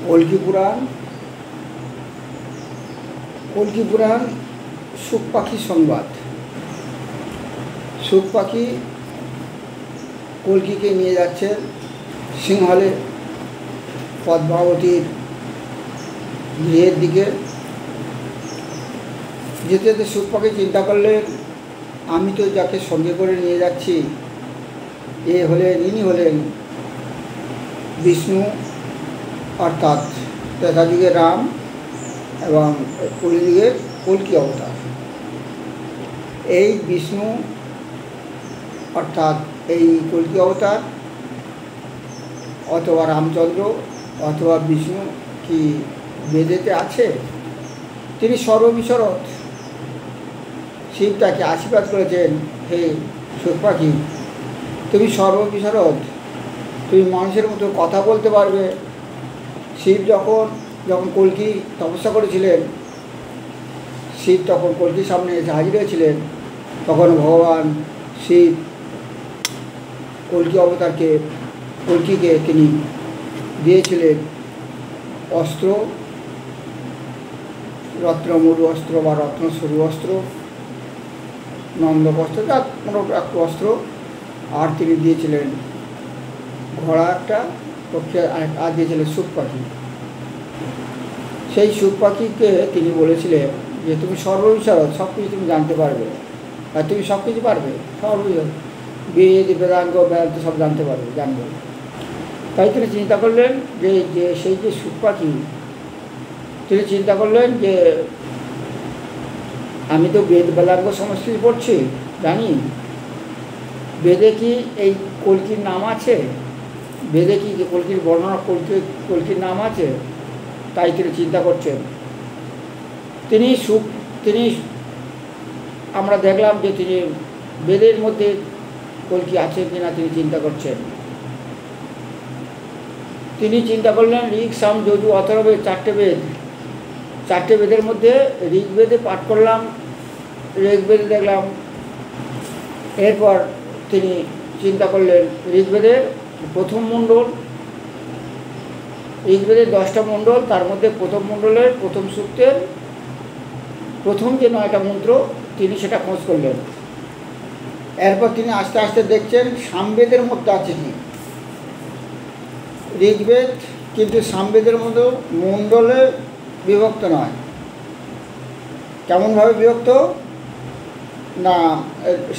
কল্কি পুরাণ। কল্কি পুরাণ সুখ পাখি সংবাদ। সুখ পাখি কল্কিকে নিয়ে যাচ্ছেন সিংহলে পদ্মাবতীর গৃহের দিকে। যেতে যেতে সুখ পাখি চিন্তা করলেন, আমি তো যাকে সঙ্গে করে নিয়ে যাচ্ছি ইনি হলেন বিষ্ণু, অর্থাৎ ত্রেতাযুগের রাম এবং কলিযুগের কল্কি অবতার। এই বিষ্ণু অর্থাৎ এই কল্কি অবতার অথবা রামচন্দ্র অথবা বিষ্ণু কি বেদেতে আছে? তিনি সর্ববিশরদ। শিব তাকে আশীর্বাদ করেছেন, হে সুখ পাখি, তুমি সর্ববিশরদ, তুমি মানুষের মতো কথা বলতে পারবে। শিব যখন কল্কি তপস্যা করেছিলেন, শিব তখন কল্কির সামনে এসে হাজির হয়েছিলেন, তখন ভগবান শিব কল্কিকে তিনি দিয়েছিলেন অস্ত্র, রত্নমরু অস্ত্র বা রত্নস্বরূপ অস্ত্র, নন্দবস্ত্র, যা কোনো একটা অস্ত্র, আর তিনি দিয়েছিলেন ঘোড়া একটা, পক্ষে আর দিয়েছিলেন সুখ পাখি। সেই সুখ পাখিকে তিনি বলেছিলেন যে তুমি সর্ববিশারদ, সব কিছু তুমি জানতে পারবে, আর তুমি সব কিছু পারবে, সর্ববিশারদ, বেদ বেদাঙ্গ বেদান্ত সব জানবে। তাই তিনি চিন্তা করলেন যে সেই যে সুখ পাখি, তিনি চিন্তা করলেন যে আমি তো বেদ বেদাঙ্গ সমস্ত কিছু পড়ছি, জানি, বেদে কি এই কল্কির নাম আছে? বেদে কি কল্কির বর্ণনা, কল্কির নাম আছে? তাই তিনি চিন্তা করছেন। তিনি আমরা দেখলাম যে তিনি বেদের মধ্যে কল্কি আছে কিনা তিনি চিন্তা করছেন। তিনি চিন্তা করলেন ঋক সাম যজু অথর্ব, চারটে বেদের মধ্যে ঋগ্বেদে পাঠ করলাম, ঋগ্বেদে দেখলাম। এরপর তিনি চিন্তা করলেন ঋগ্বেদের প্রথম মণ্ডল, ঋগ্বেদের 10টা মণ্ডল, তার মধ্যে প্রথম মণ্ডলের প্রথম সূক্তের প্রথম যে 9টা মন্ত্র তিনি সেটা খোঁজ করলেন। এরপর তিনি আস্তে আস্তে দেখছেন সামবেদের মধ্যে আছে কি ঋগ্বেদ, কিন্তু সামবেদের মধ্যে মণ্ডলে বিভক্ত নয়। কেমনভাবে বিভক্ত না,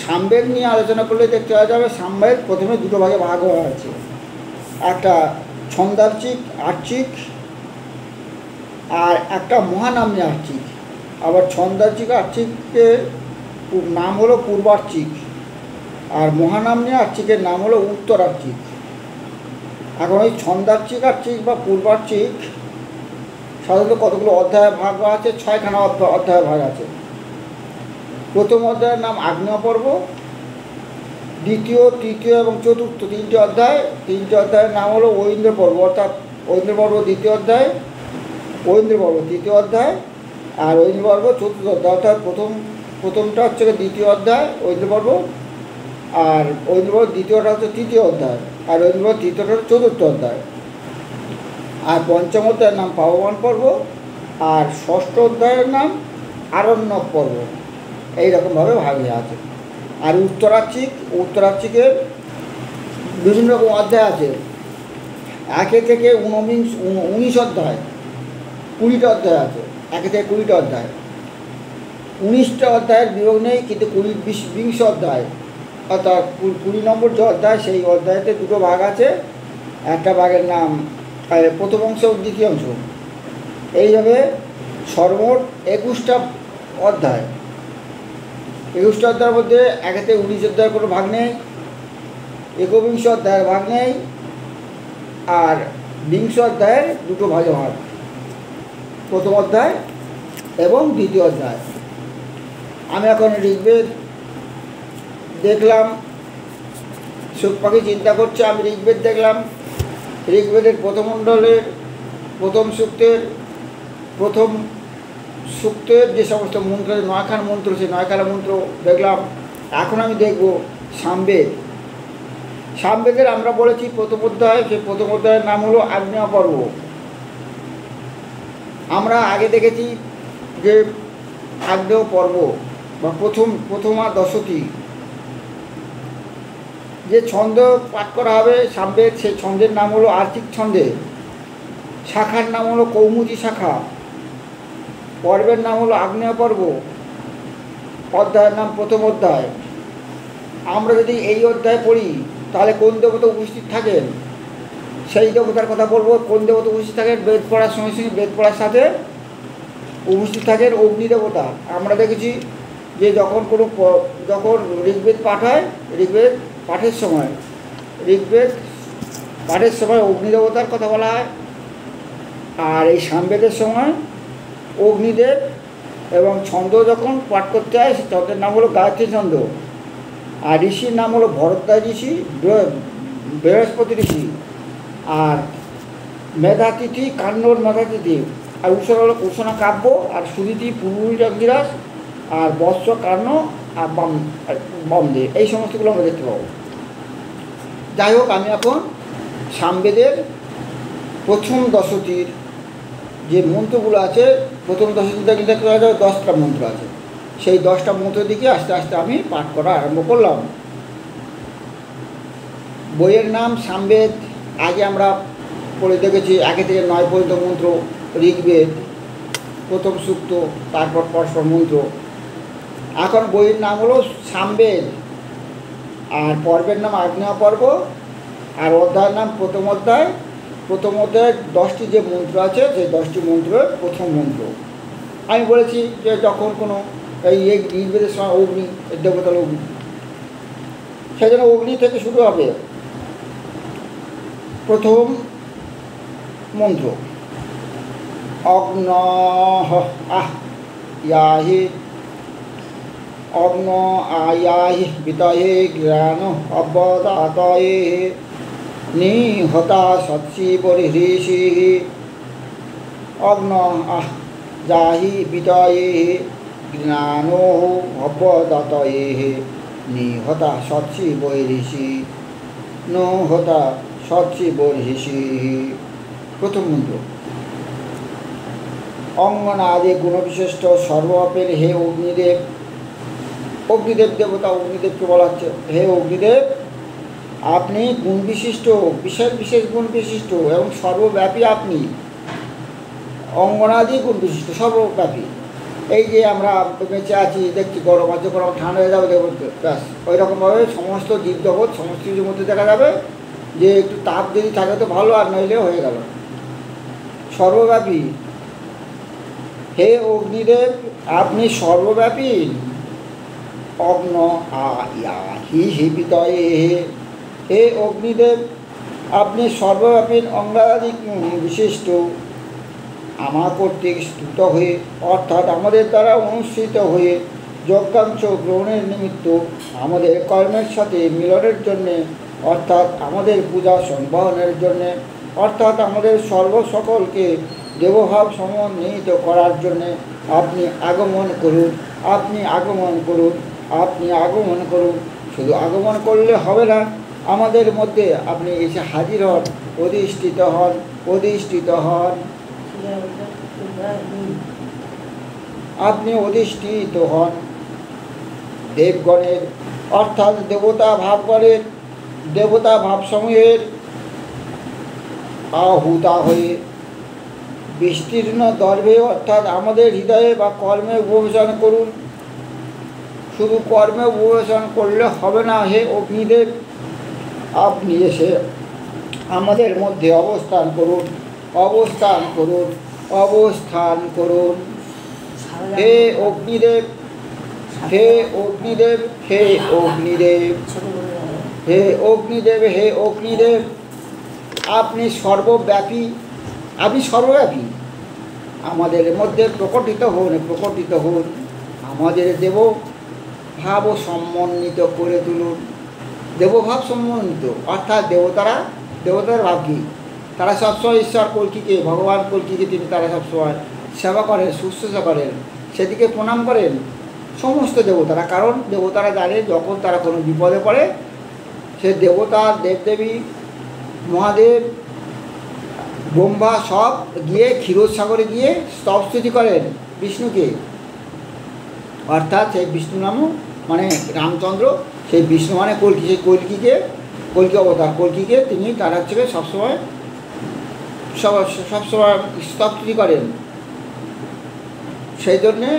সামবেদ নিয়ে আলোচনা করলে দেখতে পাওয়া যাবে সামবেদ প্রথমে দুটো ভাগে ভাগ হওয়া আছে। একটা ছন্দার্চিক আর্চিক, আর একটা মহানাম্নী আর্চিক। আবার ছন্দার্চিক আর্চিকের নাম হলো পূর্বার্চিক, আর মহানাম্নী আর্চিকের নাম হলো উত্তরার্চিক। এখন ওই ছন্দার্চিক আর্চিক বা পূর্বার্চিক সাধারণত কতগুলো অধ্যায়ে ভাগ আছে? 6খানা অধ্যায়ে ভাগ আছে। প্রথম অধ্যায়ের নাম আগ্নেয় পর্ব, দ্বিতীয়, তৃতীয় এবং চতুর্থ 3টে অধ্যায়। 3টে অধ্যায়ের নাম হলো ঐন্দ্র পর্ব, অর্থাৎ ঐন্দ্র পর্ব দ্বিতীয় অধ্যায়, ঐন্দ্র পর্ব তৃতীয় অধ্যায়, আর ঐন্দ্র পর্ব চতুর্থ অধ্যায়। অর্থাৎ প্রথমটা হচ্ছে দ্বিতীয় অধ্যায় ঐন্দ্র পর্ব, আর ঐন্দ্র পর্ব দ্বিতীয়টা হচ্ছে তৃতীয় অধ্যায়, আর ঐন্দ্র পর্ব তৃতীয়টা হচ্ছে চতুর্থ অধ্যায়। আর পঞ্চম অধ্যায়ের নাম পাবমান পর্ব, আর ষষ্ঠ অধ্যায়ের নাম আরণ্যক পর্ব। এইরকমভাবে ভাগ হয়ে আছে। আর উত্তরার্চিকের বিভিন্ন রকম অধ্যায় আছে, 1 থেকে 19 অধ্যায়, 20টা অধ্যায় আছে, 1 থেকে 20টা অধ্যায়। 19টা অধ্যায়ের বিয়োগ নেই, কিন্তু 20 অধ্যায়, অর্থাৎ 20 নম্বর যে অধ্যায়, সেই অধ্যায়তে দুটো ভাগ আছে। একটা ভাগের নাম প্রথম অংশ, দ্বিতীয় অংশ। এইভাবে সর্বমোট 21টা অধ্যায়। 21টা অধ্যায়ের মধ্যে 1 থেকে 19 অধ্যায়ের কোনো ভাগ নেই, 21 অধ্যায়ের ভাগ নেই, আর 20 অধ্যায়ের দুটো ভাগে ভাগ, প্রথম অধ্যায় এবং দ্বিতীয় অধ্যায়। আমি এখন ঋগ্বেদ দেখলাম, সুখ পাখি চিন্তা করছে, আমি ঋগ্বেদ দেখলাম। ঋগ্বেদের প্রথম মণ্ডলের প্রথম সূক্তের যে সমস্ত মন্ত্র, 9খানা মন্ত্র, সেই 9খানা মন্ত্র দেখলাম। এখন আমি দেখব সামবেদের আমরা বলেছি প্রথম অধ্যায়, সেই প্রথম অধ্যায়ের নাম হলো আগ্নেয় পর্ব। আমরা আগে দেখেছি যে আগ্নেয় পর্ব বা প্রথমা দশতী যে ছন্দ পাঠ করা হবে সামবেদ, সেই ছন্দের নাম হলো আর্চিক ছন্দে, শাখার নাম হলো কৌমুদী শাখা, পর্বের নাম হলো আগ্নেয় পর্ব, অধ্যায়ের নাম প্রথম অধ্যায়। আমরা যদি এই অধ্যায় পড়ি তাহলে কোন দেবতা উপস্থিত থাকেন সেই দেবতার কথা বলবো। কোন দেবতা উপস্থিত থাকেন? বেদ পড়ার সঙ্গে সঙ্গে বেদ পড়ার সাথে উপস্থিত থাকেন অগ্নি দেবতা। আমরা দেখেছি যে যখন ঋগ্বেদ পাঠ হয়, ঋগ্বেদ পাঠের সময় অগ্নি দেবতার কথা বলা হয়। আর এই সামবেদের সময় অগ্নিদেব এবং ছন্দ যখন পাঠ করতে হয় সে ছন্দের নাম হলো গায়ত্রী ছন্দ। আর ঋষির নাম হলো ভরদ্বাজ ঋষি, বৃহস্পতি ঋষি। আর মেধাতিথি কান্নর মেধাতিথি, আর উৎসব হলো কুষণা কাব্য, আর সুদিতি পূর্বীরাজ, আর বৎস কার্ণ, আর বমদে, এই সমস্তগুলো আমরা দেখতে পাবো। যাই হোক, আমি এখন সামবেদের প্রথম দশতীর যে মন্ত্রগুলো আছে, প্রথম দশতীতে কিন্তু দেখা যাবে 10টা মন্ত্র আছে, সেই 10টা মন্ত্র দিকে আস্তে আস্তে আমি পাঠ করা আরম্ভ করলাম। বইয়ের নাম সামবেদ। আগে আমরা পড়ে দেখেছি 1 থেকে 9 পর্যন্ত মন্ত্র ঋগ্বেদ, প্রথম সূক্ত, তারপর পরস্পর মন্ত্র। এখন বইয়ের নাম হলো সামবেদ, আর পর্বের নাম আগ্নেয় পর্ব, আর অধ্যায়ের নাম প্রথম অধ্যায়। প্রথম অধ্যায়ে 10টি যে মন্ত্র আছে সেই 10টি মন্ত্রের প্রথম মন্ত্র। আমি বলেছি যে যখন কোনো এই ঋগ্বেদের সময় অগ্নি, দেবতার অগ্নি, সেই জন্য অগ্নি থেকে শুরু হবে প্রথম মন্ত্র। অগ্ন ইয়াহি, অগ্ন আয়াহি বিতয়ে জ্ঞান অবদাতয়ে নিহতা সৎসি বরিহৃষি। অগ্ন যাহি বিতয়ে জ্ঞান অবদাতয়ে নিহতা সৎসি বরিহৃষি, নহতা সৎসি বরিহৃষি। প্রথম মন্ত্র। অঙ্গনাদি গুণবিশিষ্ট সর্বপের হে অগ্নিদেব, অগ্নিদেব দেবতা, অগ্নিদেবকে বলা হচ্ছে হে অগ্নিদেব, আপনি গুণ বিশিষ্ট, বিশেষ বিশেষ গুণ বিশিষ্ট এবং সর্বব্যাপী। আপনি অঙ্গনাদি গুণ বিশিষ্ট, সর্বব্যাপী। এই যে আমরা বেঁচে আছি, দেখছি গরম আছে, গরম ঠান্ডা হয়ে যাবে, ব্যাস ওই রকমভাবে সমস্ত জীবজগৎ সমস্ত কিছুর মধ্যে দেখা যাবে যে একটু তাপ যদি থাকে তো ভালো, আর নইলে হয়ে গেল। সর্বব্যাপী হে অগ্নিদেব, আপনি সর্বব্যাপী। অগ্ন আয়াহি হিবিতয়ে, হে অগ্নিদেব, আপনি সর্বব্যাপী, অঙ্গাদি বিশিষ্ট, আমার কর্তৃক স্তুত হয়ে, অর্থাৎ আমাদের দ্বারা অনুষ্ঠিত হয়ে যজ্ঞাংশ গ্রহণের নিমিত্ত আমাদের কর্মের সাথে মিলনের জন্যে, অর্থাৎ আমাদের পূজা সম্বহনের জন্যে, অর্থাৎ আমাদের সকলকে দেবভাব সমন্বিত করার জন্যে আপনি আগমন করুন, আপনি আগমন করুন, আপনি আগমন করুন। শুধু আগমন করলে হবে না, আমাদের মধ্যে আপনি এসে হাজির হন, অধিষ্ঠিত হন, অধিষ্ঠিত হন, আপনি অধিষ্ঠিত হন। দেবগণের, অর্থাৎ দেবতা ভাবগণের, দেবতা ভাবসমূহের আহুতা হয়ে বিস্তীর্ণ দর্ভে, অর্থাৎ আমাদের হৃদয়ে বা কর্মে উপবেশন করুন। শুধু কর্মে উপবেশন করলে হবে না হে অগ্নিদেব, আপনি এসে আমাদের মধ্যে অবস্থান করুন, অবস্থান করুন, অবস্থান করুন। হে অগ্নিদেব, হে অগ্নিদেব, হে অগ্নিদেব, হে অগ্নিদেব, হে অগ্নিদেব, আপনি সর্বব্যাপী, আপনি সর্বব্যাপী, আমাদের মধ্যে প্রকটিত হন, প্রকটিত হন। আমাদের দেব ভাব সমন্বিত করে তুলুন। দেবভাব সমন্বিত অর্থাৎ দেবতার ভাব কি? তারা সবসময় ঈশ্বর কল্কিকে, ভগবান কল্কিকে তারা সবসময় সেবা করেন, শুশ্রূষা করেন, সেদিকে প্রণাম করেন সমস্ত দেবতারা। কারণ দেবতারা জানে যখন তারা কোনো বিপদে পড়ে, সে দেবতা, দেবদেবী, মহাদেব, ব্রহ্মা সব গিয়ে ক্ষীরসাগরে গিয়ে স্তবস্তুতি করেন বিষ্ণুকে, অর্থাৎ সেই বিষ্ণু নামও মানে রামচন্দ্র, সেই বিষ্ণু মানে কল্কি, সেই কল্কি অবতার, কল্কিকে তিনি তার হচ্ছে সবসময় স্তবস্তুতি করেন। সেই জন্যে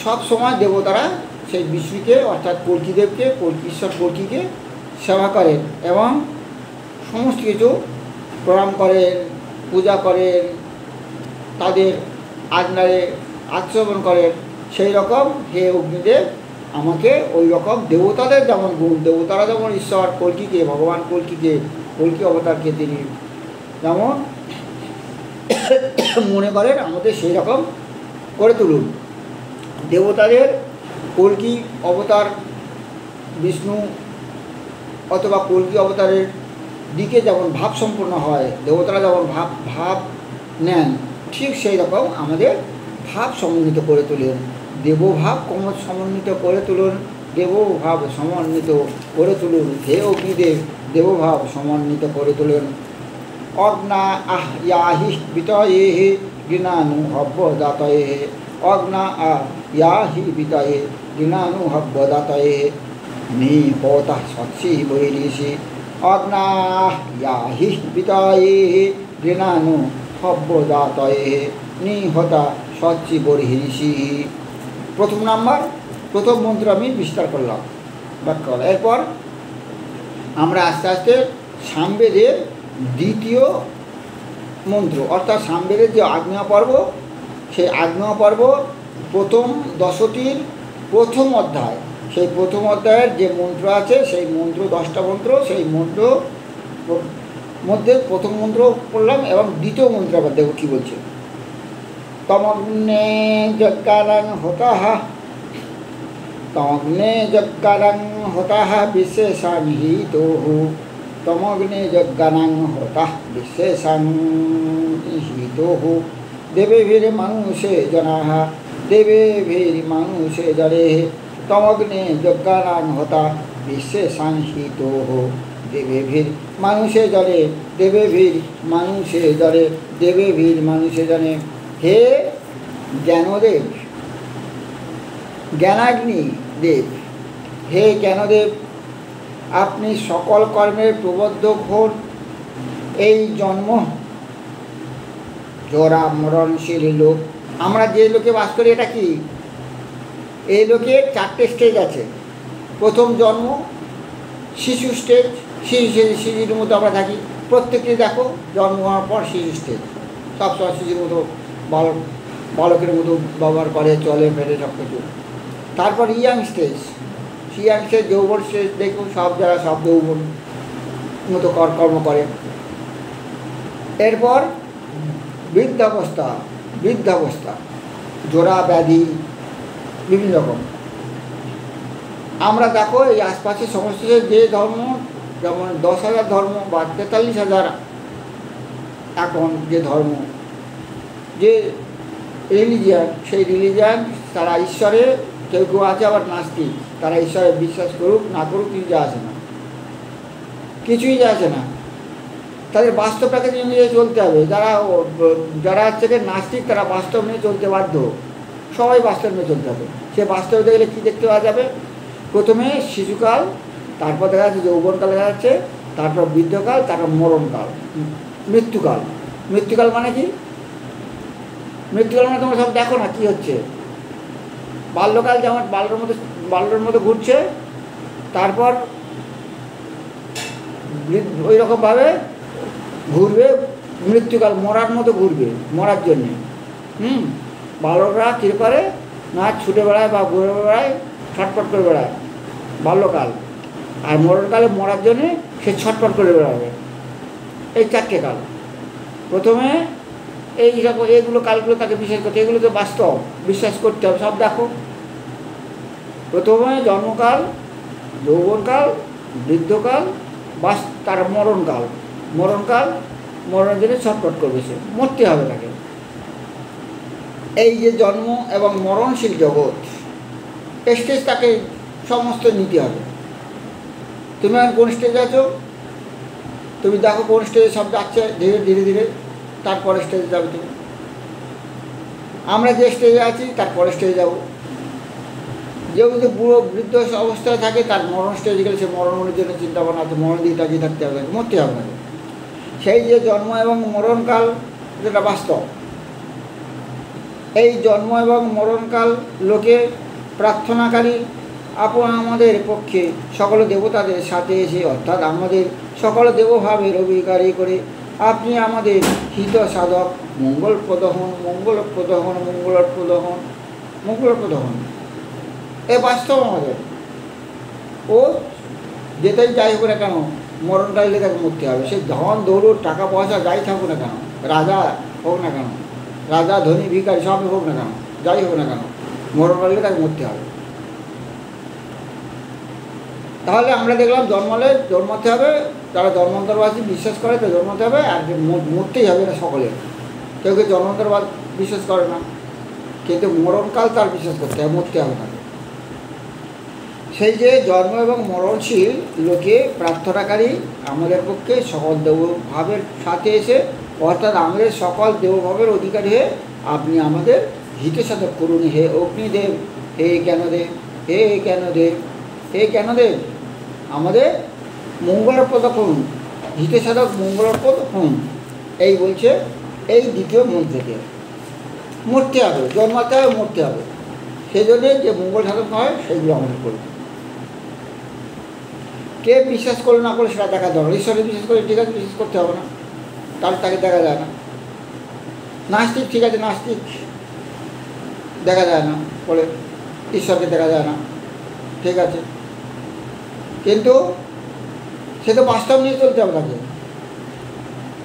সবসময় দেবতারা সেই বিষ্ণুকে অর্থাৎ কল্কিদেবকে, ঈশ্বর কল্কিকে সেবা করেন এবং সমস্ত কিছু প্রণাম করেন, পূজা করেন, তাদের আজ্ঞায় আচরণ করেন। সেই রকম হে অগ্নিদেব আমাকে ওই রকম দেবতাদের যেমন গুণ, দেবতারা যেমন ঈশ্বর কল্কিকে, ভগবান কল্কিকে, কল্কি অবতারকে তিনি যেমন মনে করেন আমাদের সেই রকম করে তুলুন। দেবতাদের কল্কি অবতার বিষ্ণু অথবা কল্কি অবতারের দিকে যেমন ভাব সম্পূর্ণ হয়, দেবতারা যেমন ভাব নেন, ঠিক সেই রকম আমাদের ভাব সমন্বিত করে তুলুন। দেবভাব সমন্বিত করে তুলুন, দেবভাব সমন্বিত করে তুলুন। হে অগ্নিদেব দেবভাব সমন্বিত করে তুলুন। অগ্না ইয়াহি বিতয়ে জ্ঞানানুহব্যদাতয়ে, অগ্না ইয়াহি বিতয়ে জ্ঞানানুহব্যদাতয়ে, নিহতা সৎসি বৈরিষি। অগ্না ইয়াহি বিতয়ে জ্ঞানানুহব্যদাতয়ে, নিহতা সৎসি বৈরিষি। প্রথম মন্ত্র আমি বিস্তার করলাম, ব্যাখ্যা করলাম। এরপর আমরা আস্তে আস্তে সামবেদের দ্বিতীয় মন্ত্র অর্থাৎ সামবেদের যে আজ্ঞা পর্ব, সেই আজ্ঞা পর্ব প্রথম দশটির প্রথম অধ্যায়, সেই প্রথম অধ্যায়ের যে মন্ত্র আছে সেই মন্ত্র 10টা মন্ত্র, সেই মন্ত্র মধ্যে প্রথম মন্ত্র পড়লাম এবং দ্বিতীয় মন্ত্র আবার দেখো কী বলছে। তমগ্নে যজ্ঞারং হতাহ, তমগ্নে যজ্ঞারং হতাহ বিশেষানিহিতোঃ, তমগ্নে যজ্ঞারং হতাহ বিশেষানিহিতোঃ, দেবেভির্মানুষে জনাঃ দেবেভির্মানুষে জনে, তমগ্নে যজ্ঞারং হতাঃ বিশেষানিহিতোঃ, দেবেভির্মানুষে জনে দেবেভির্মানুষে জনে দেবেভির্মানুষে জনে। হে জ্ঞানদেব, জ্ঞানাগ্নি দেব, হে জ্ঞানদেব আপনি সকল কর্মের প্রবর্ধক হন। এই জন্ম জরা মরণশীল লোক, আমরা যে লোকে বাস করি এটা কি, এই লোকে 4টে স্টেজ আছে। প্রথম জন্ম শিশু স্টেজ, শিশুর মতো আমরা থাকি প্রত্যেকটি। দেখো জন্ম হওয়ার পর শিশু স্টেজ, সবসময় শিশুর মতো বালকের মতো ব্যবহার করে, চলে ফেরে সব কিছু। তারপর ইয়াং স্টেজ, যৌবন স্টেজ, দেখুন সব জায়গায় সব যৌবন মতো কর্ম করে। এরপর বৃদ্ধাবস্থা, জোড়া ব্যাধি বিভিন্ন রকম। আমরা দেখো এই আশপাশে সমস্ত যে ধর্ম, যেমন 10,000 ধর্ম বা 43,000 এখন যে ধর্ম, যে রিলিজিয়ান, সেই রিলিজিয়ান তারা ঈশ্বরে, কেউ কেউ আছে আবার নাস্তিক, তারা ঈশ্বরে বিশ্বাস করুক না করুক কিছু যা আসে না, কিছুই যা আসে না। তাদের বাস্তব প্যাকেজ অনুযায়ী চলতে হবে। যারা হচ্ছে নাস্তিক তারা বাস্তব নিয়ে চলতে বাধ্য, সবাই বাস্তব নিয়ে চলতে হবে। সে বাস্তবে দেখলে কী দেখতে পাওয়া যাবে, প্রথমে শিশুকাল, তারপর দেখা যাচ্ছে যৌবনকাল, দেখা যাচ্ছে তারপর বৃদ্ধকাল, তারপর মরণকাল, মৃত্যুকাল। মৃত্যুকাল মানে কি? মৃত্যুকাল মানে তোমরা সব দেখো না কী হচ্ছে। বাল্যকাল যেমন বাল্যর মতো ঘুরছে, তারপর ওই রকমভাবে ঘুরবে মৃত্যুকাল, মরার মতো ঘুরবে, মরার জন্যে। বালকরা কী করে না ছুটে বেড়ায় বা ঘুরে বেড়ায়, ছটপট করে বেড়ায় বাল্যকাল, আর মরণকালে মরার জন্যে সে ছটপট করে বেড়াবে। এই 4টে কাল। প্রথমে এইগুলো কালগুলো তাকে বিশ্বাস করতে, এগুলো তো বাস্তব, বিশ্বাস করতে হবে। সব দেখো, প্রথমে জন্মকাল, যৌবনকাল, বৃদ্ধকাল, তার মরণকাল। মরণের জন্য ছটপট করবে, সে মরতে হবে তাকে। এই যে জন্ম এবং মরণশীল জগৎ, স্টেজ তাকে সমস্ত নিতে হবে। তুমি এখন কোন স্টেজে আছো, তুমি দেখো কোন স্টেজে সব যাচ্ছে ধীরে ধীরে ধীরে। তারপরে স্টেজে যাবে তুমি। আমরা যে স্টেজে আছি তারপরে স্টেজে যাব। কেউ যদি বুড়ো বৃদ্ধ অবস্থায় থাকে, তার মরণ স্টেজে গেলে সে মরণের জন্য চিন্তা ভাবনা আছে, মরণ দিয়ে তাকিয়ে থাকতে হবে, মরতে হবে না। সেই যে জন্ম এবং মরণকাল, যেটা বাস্তব, এই জন্ম এবং মরণকাল লোকে প্রার্থনাকারী আমাদের পক্ষে সকল দেবতাদের সাথে এসে, অর্থাৎ আমাদের সকল দেবভাবের অধিকারী করে আপনি আমাদের হিত সাধক, মঙ্গলপ্রদ হন, মঙ্গলপ্রদ হন, মঙ্গলপ্রদ হন, মঙ্গলপ্রদ হন। এ বাস্তব আমাদের। ও যেটাই যাই হোক না কেন, মরণকালে তাকে মরতে হবে। সে ধন দৌড় টাকা পয়সা যাই থাকুক না কেন, রাজা হোক না কেন, রাজা ধনী ভিখারি সবই হোক না কেন, যাই হোক না কেন, মরণকালে তাকে মরতে হবে। তাহলে আমরা দেখলাম জন্মাতে হবে, যারা জন্মান্তরবাদী বিশ্বাস করে তো জন্মাতে হবে, আর মরতেই হবে না সকলে। কেউ কেউ জন্মান্তরবাদ বিশ্বাস করে না, কিন্তু মরণকাল তার বিশ্বাস করতে হবে, মরতে হবে তাকে। সেই যে জন্ম এবং মরণশীল লোকে প্রার্থনাকারী আমাদের পক্ষে সকল দেবভাবের সাথে এসে, অর্থাৎ আমাদের সকল দেবভাবের অধিকারী হয়ে আপনি আমাদের হিতসাধক করুন। হে অগ্নিদেব, হে জ্ঞানদেব, হে জ্ঞানদেব, হে জ্ঞানদেব, আমাদের মঙ্গলপ্রদ করুন, হিতসাধক মঙ্গলপ্রদ হন। এই বলছে এই দ্বিতীয় মন্ত্রকে। মরতে হবে, জন্মাতে হবে, মরতে হবে। সেই জন্যে যে মঙ্গল সাধক হয় সেইগুলো আমাদের করবে। কে বিশ্বাস করলে না করলে সেটা দেখা দরকার। ঈশ্বরে বিশ্বাস করে ঠিক আছে, বিশ্বাস করতে হবে না, তাহলে তাকে দেখা যায় না। নাস্তিক ঠিক আছে, নাস্তিক দেখা যায় না বলে ঈশ্বরকে দেখা যায় না, ঠিক আছে, কিন্তু সে তো বাস্তব নিয়ে চলতে হবে তাকে।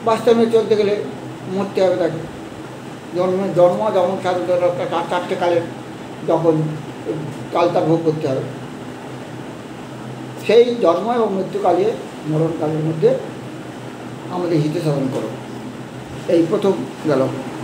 বাস্তব নিয়ে চলতে গেলে মরতে হবে তাকে। জন্ম যেমন চারটে কালের, যখন কালটা ভোগ করতে হবে, সেই জন্ম এবং মৃত্যুকালে মরণকালের মধ্যে আমাদের হিত সাধন করো। এই প্রথম গেল।